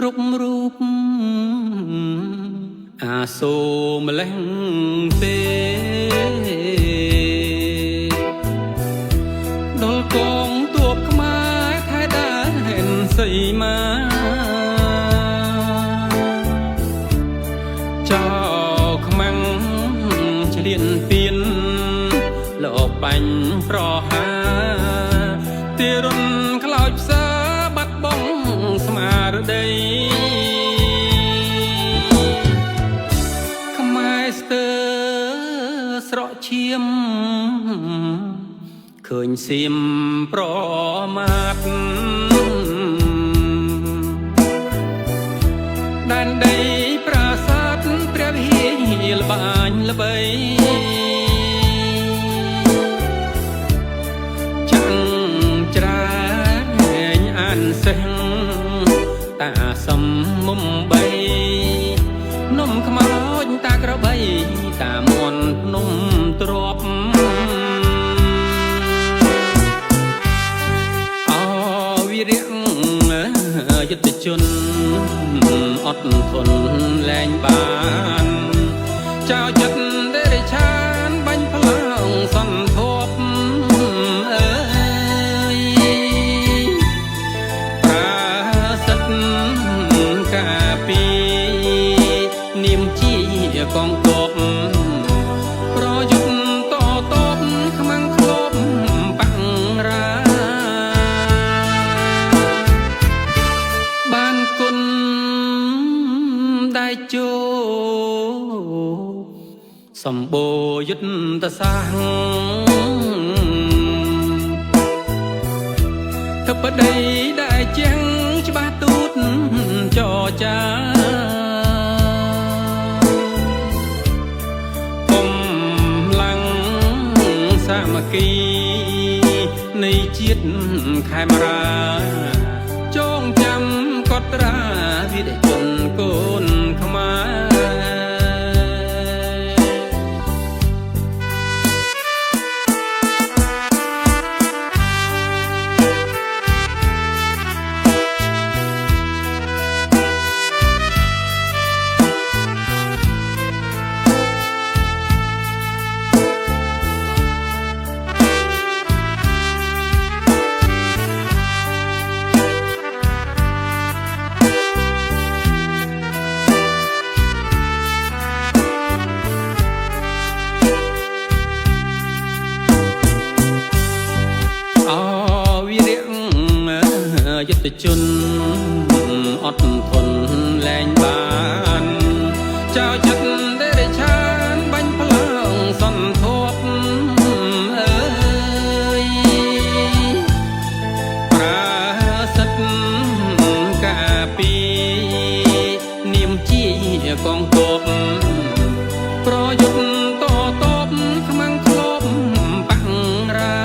គ្រប់រូបអាសូរម្លេះទេដល់កងទ័ពខ្មែរថែដែនសីមាចោខ្មាំងឆ្លៀនពៀនលោកបាញ់ប្រហាទីរុនខ្លោចផ្សាបាត់បងស្មារតីខ្មែរស្ទើស្រកឈាមឃើញសៀមប្រមាថដែនដីប្រាសាទព្រះវិហារល្បាញល្បីចាំងច្រាញអានសេះតាសំមុំបីនំខ្មោចតាក្របីតាមន់ភ្នំទ្របអវិរៈយុទ្ធជនអត់ធន់លែងបានចៅចិត្តដេរឆានបាញ់ផ្លោងសន្ធប់អើយប្រាសិទ្ធកាពីនាមជាកងទ័ពប្រយុទ្ធតបខ្មាំងឃ្លប់បង្រាបានគុណដែលជោសម្បូរយុទ្ធសាស្ត្រធិបតីដែលជាងច្បាស់ទូតចរចាកម្លាំងសាមគ្គីនៃជាតិខេមរាចងចាំកត់ត្រាវីរជនកូនខ្មែរយុទ្ធជនអត់ធន់លែងបានចៅចិត្តដេរឆានបាញ់ផ្លោងសន្ធប់អើយប្រាសិទ្ធកាពីនាមជាកងទ័ពប្រយុទ្ធតបខ្មាំងឃ្លប់បង្រា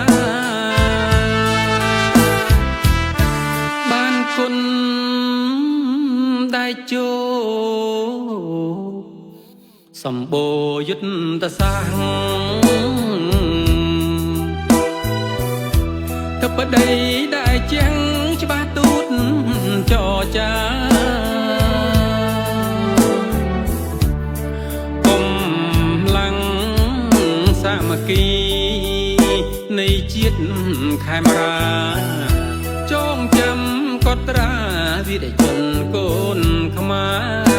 គុណដែលជោសម្បូរយុទ្ធសាស្ត្រធិបតីដែលជាងច្បាស់ទូតចរចាកម្លាំងសាមគ្គីនៃជាតិខេមរាចងចាំកត់ត្រាវីរជនកូនខ្មែរ